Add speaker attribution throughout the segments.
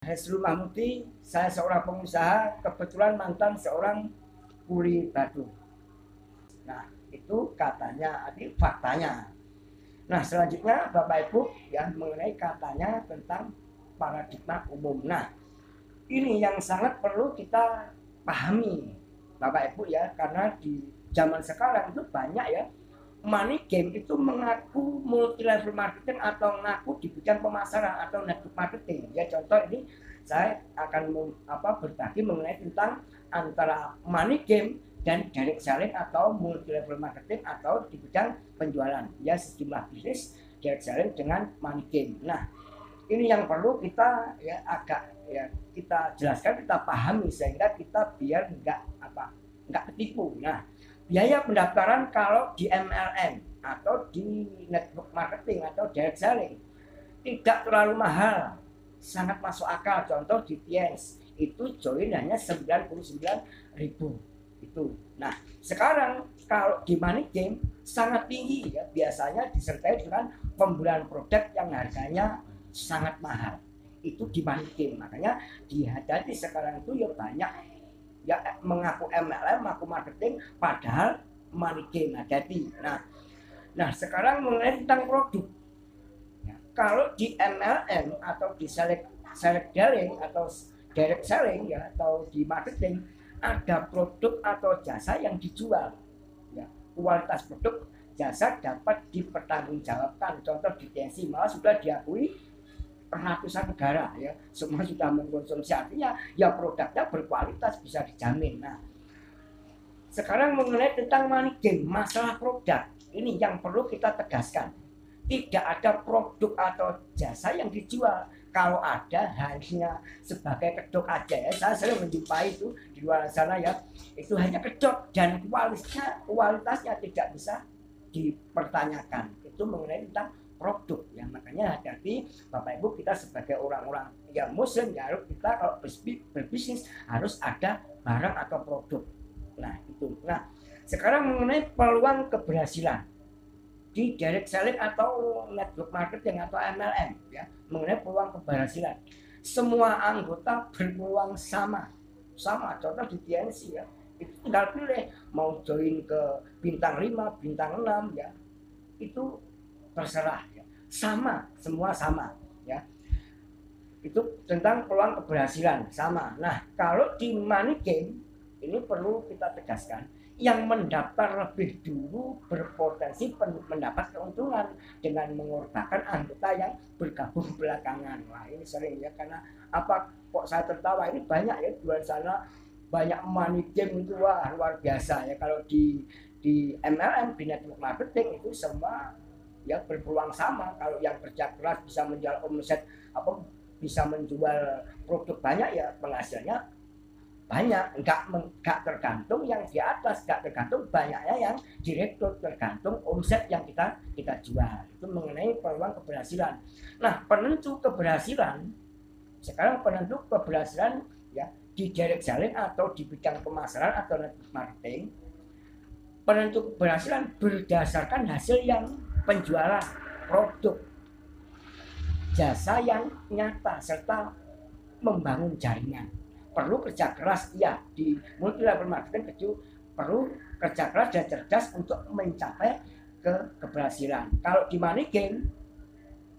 Speaker 1: Hasrul Mahmudi, saya seorang pengusaha, kebetulan mantan seorang kuli batu. Nah, itu katanya, ini faktanya. Nah, selanjutnya Bapak Ibu ya mengenai katanya tentang paradigma umum. Nah, ini yang sangat perlu kita pahami Bapak Ibu ya, karena di zaman sekarang itu banyak ya money game itu mengaku multi level marketing atau mengaku di bidang pemasaran atau network marketing. Ya contoh ini saya akan berbagi mengenai tentang antara money game dan direct selling atau multi level marketing atau di bidang penjualan. Ya sejumlah bisnis direct selling dengan money game. Nah, ini yang perlu kita ya agak ya kita jelaskan, kita pahami sehingga kita biar nggak ketipu. Nah, biaya pendaftaran kalau di MLM atau di network marketing atau direct selling tidak terlalu mahal, sangat masuk akal. Contoh di TS itu join hanya 99.000 itu. Nah, sekarang kalau di money game sangat tinggi ya, biasanya disertai dengan pembelian produk yang harganya sangat mahal. Itu di money game. Makanya dihadapi sekarang itu ya banyak ya mengaku MLM, mengaku marketing, padahal money game hati-hati. Nah sekarang mengenai tentang produk. Ya, kalau di MLM atau di select selling atau direct selling ya atau di marketing ada produk atau jasa yang dijual. Ya, kualitas produk jasa dapat dipertanggungjawabkan. Contoh di TNC malah sudah diakui ratusan negara ya, semua sudah mengkonsumsi, artinya ya produknya berkualitas, bisa dijamin. Nah, sekarang mengenai tentang money game, masalah produk ini yang perlu kita tegaskan, tidak ada produk atau jasa yang dijual. Kalau ada hanya sebagai kedok aja ya, saya sering menjumpai itu di luar sana ya, itu hanya kedok dan kualitasnya tidak bisa dipertanyakan. Itu mengenai tentang produk ya, makanya hati-hati Bapak Ibu, kita sebagai orang-orang yang muslim ya, harus kita kalau berbisnis harus ada barang atau produk. Nah itu. Nah sekarang mengenai peluang keberhasilan di direct selling atau network marketing atau MLM ya, mengenai peluang keberhasilan semua anggota berpeluang sama. Contoh di TNC ya, itu tinggal pilih mau join ke bintang 5, bintang 6 ya, itu terserah ya. Semua sama ya. Itu tentang peluang keberhasilan sama. Nah, kalau di money game ini perlu kita tegaskan, yang mendaftar lebih dulu berpotensi mendapat keuntungan dengan mengorbankan anggota yang bergabung belakangan. Wah, ini sering ya, karena apa kok saya tertawa, ini banyak ya di luar sana banyak money game itu, wah luar biasa ya. Kalau di MLM, di network marketing itu semua ya berpeluang sama. Kalau yang kerja keras bisa menjual omset bisa menjual produk banyak ya, penghasilannya banyak. Enggak tergantung yang di atas, enggak tergantung banyaknya yang direkrut, tergantung omset yang kita jual. Itu mengenai peluang keberhasilan. Nah, penentu keberhasilan sekarang, penentu keberhasilan ya di direct selling atau di bidang pemasaran atau network marketing, penentu keberhasilan berdasarkan hasil yang penjualan produk jasa yang nyata serta membangun jaringan. Perlu kerja keras ya, di multi level marketing perlu kerja keras dan cerdas untuk mencapai keberhasilan. Kalau di money game,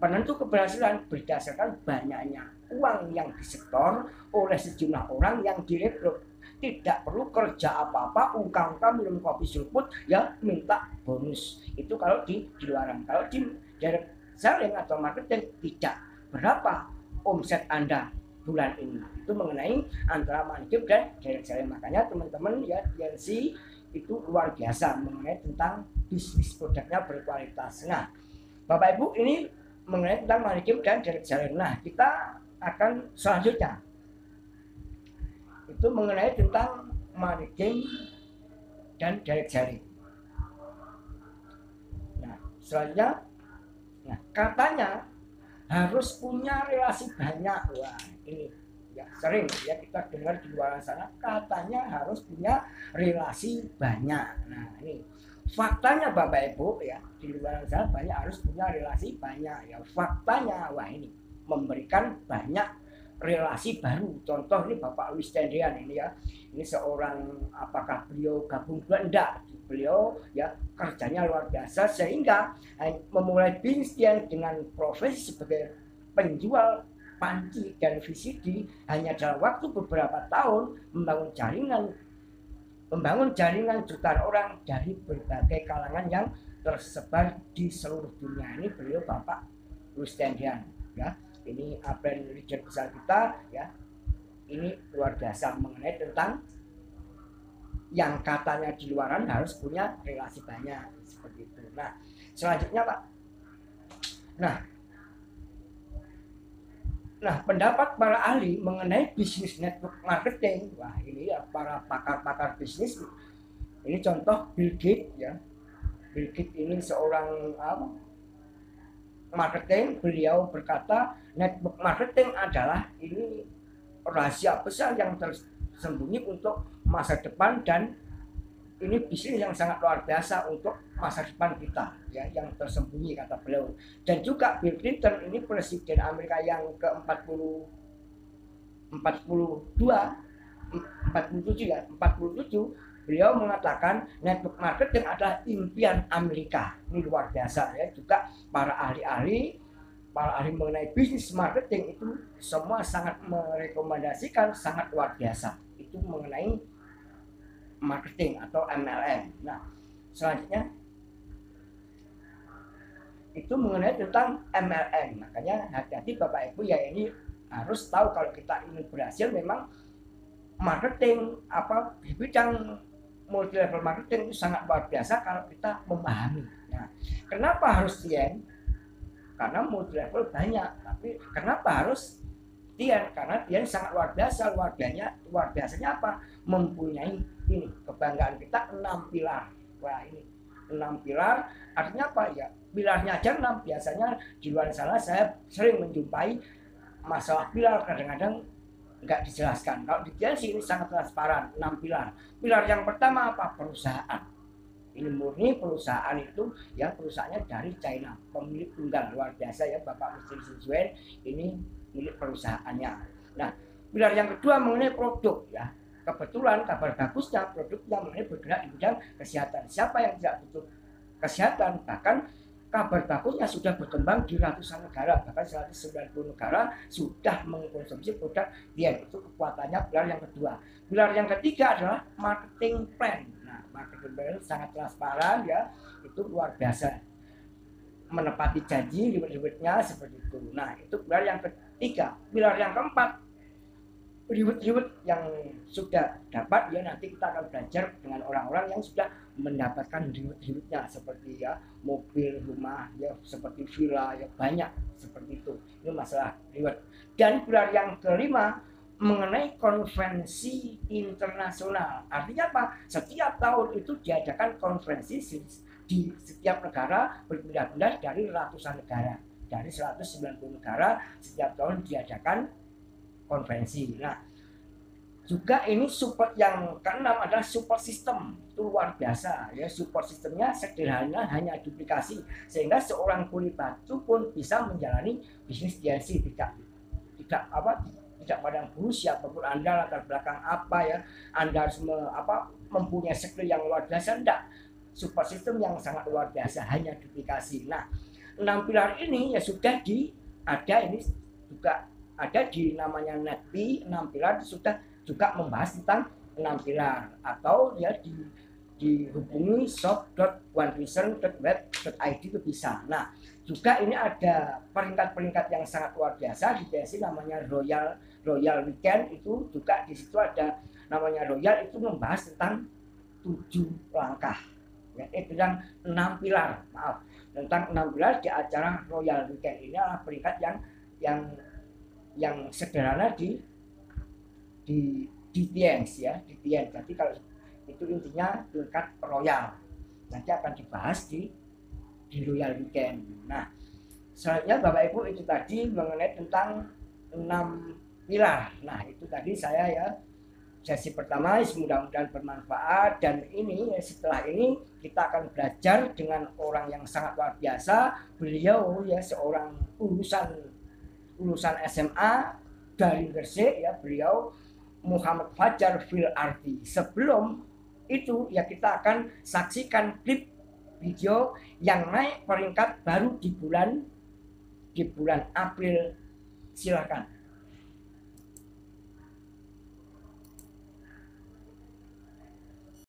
Speaker 1: penentu keberhasilan berdasarkan banyaknya uang yang disetor oleh sejumlah orang yang direkrut. Tidak perlu kerja apa-apa, ungkang-ungkang minum kopi seruput ya minta bonus. Itu kalau di luaran. Kalau di direct selling atau marketing tidak. Berapa omset Anda bulan ini? Itu mengenai antara money game dan direct selling. Makanya teman-teman ya TNC itu luar biasa mengenai tentang bisnis produknya berkualitas. Nah, Bapak Ibu, ini mengenai tentang money game dan direct selling. Nah, kita akan selanjutnya itu mengenai tentang money game dan direct selling. Nah, selanjutnya, katanya harus punya relasi banyak. Wah, ini ya sering ya kita dengar di luar sana, katanya harus punya relasi banyak. Nah, ini faktanya Bapak Ibu ya, di luar sana banyak harus punya relasi banyak ya. Faktanya, wah ini memberikan banyak relasi baru. Contoh ini Bapak Louis Tendean ini ya, ini seorang, apakah beliau gabung juga enggak, beliau ya kerjanya luar biasa sehingga memulai bisnis dia dengan profesi sebagai penjual panci dan VCD hanya dalam waktu beberapa tahun membangun jaringan jutaan orang dari berbagai kalangan yang tersebar di seluruh dunia. Ini beliau Bapak Louis Tendean ya. Ini brand leader besar kita ya. Ini luar biasa mengenai tentang yang katanya di luaran harus punya relasi banyak seperti itu. Nah, selanjutnya Pak. Nah, pendapat para ahli mengenai bisnis network marketing. Wah, ini ya para pakar-pakar bisnis. Ini contoh Bill Gates ya. Bill Gates ini seorang marketing, beliau berkata network marketing adalah ini rahasia besar yang tersembunyi untuk masa depan dan ini bisnis yang sangat luar biasa untuk masa depan kita ya, yang tersembunyi kata beliau. Dan juga Bill Clinton ini presiden Amerika yang ke-47 beliau mengatakan network marketing adalah impian Amerika. Ini luar biasa ya. Juga para ahli mengenai bisnis marketing itu semua sangat merekomendasikan, sangat luar biasa. Itu mengenai marketing atau MLM. Nah, selanjutnya itu mengenai tentang MLM. Makanya hati-hati Bapak Ibu ya, ini harus tahu kalau kita ingin berhasil memang marketing di bidang multi level marketing itu sangat luar biasa kalau kita memahami. Nah, kenapa harus TN? Karena multi level banyak, tapi kenapa harus TN? Karena TN sangat luar biasa. Luar biasanya apa? Mempunyai ini kebanggaan kita 6 pilar. Wah, ini 6 pilar artinya apa ya? Pilarnya aja 6. Biasanya di luar sana saya sering menjumpai masalah pilar kadang-kadang nggak dijelaskan. Kalau di TNC ini sangat transparan, 6 pilar. Pilar yang pertama apa? Perusahaan. Ini murni perusahaan itu ya, perusahaannya dari China, pemilik tunggal luar biasa ya Bapak Mr. Suzuen, ini milik perusahaannya. Nah, pilar yang kedua mengenai produk ya. Kebetulan kabar bagusnya produknya mengenai bergerak di bidang kesehatan. Siapa yang tidak butuh kesehatan? Bahkan kabar bagusnya sudah berkembang di ratusan negara, bahkan 190 negara sudah mengkonsumsi produk dia. Itu kekuatannya pilar yang kedua. Pilar yang ketiga adalah marketing plan. Nah, marketing plan sangat transparan ya, itu luar biasa, menepati janji ribet-ribetnya seperti itu. Nah, itu pilar yang ketiga. Pilar yang keempat, ribet-ribet yang sudah dapat ya, nanti kita akan belajar dengan orang-orang yang sudah mendapatkan ribet-ribetnya seperti ya mobil, rumah ya, seperti villa ya, banyak seperti itu. Ini masalah ribet. Dan pilar yang kelima mengenai konferensi internasional. Artinya apa? Setiap tahun itu diadakan konferensi di setiap negara, berpindah-pindah dari ratusan negara. Dari 190 negara setiap tahun diadakan konferensi. Nah, juga ini support yang keenam adalah support system. Itu luar biasa ya, support sistemnya sederhana, hanya duplikasi sehingga seorang kuli batu pun bisa menjalani bisnis TNC, tidak padang bulu siapapun Anda, latar belakang apa ya, Anda harus mempunyai skill yang luar biasa, enggak. Support system yang sangat luar biasa, hanya duplikasi. Nah, 6 pilar ini ya sudah ini juga ada di namanya NetP. 6 pilar sudah juga membahas tentang 6 pilar, atau ya dihubungi shop.onevision.web.id itu bisa. Nah, juga ini ada peringkat-peringkat yang sangat luar biasa di TNC namanya Royal Weekend. Itu juga di situ ada namanya Royal, itu membahas tentang 7 langkah ya, itu yang 6 pilar, tentang 6 pilar di acara Royal Weekend. Ini adalah peringkat yang sederhana di TNC ya, di TNC. Jadi kalau itu intinya tingkat royal, nanti akan dibahas di Royal Weekend. Nah, selanjutnya Bapak Ibu itu tadi mengenai tentang 6 pilar. Nah, itu tadi saya ya, sesi pertama, mudah-mudahan bermanfaat. Dan ini setelah ini kita akan belajar dengan orang yang sangat luar biasa. Beliau ya seorang lulusan SMA dari Gresik ya, beliau Muhammad Fajar fil Ardi. Sebelum itu ya kita akan saksikan klip video yang naik peringkat baru di bulan April. Silakan.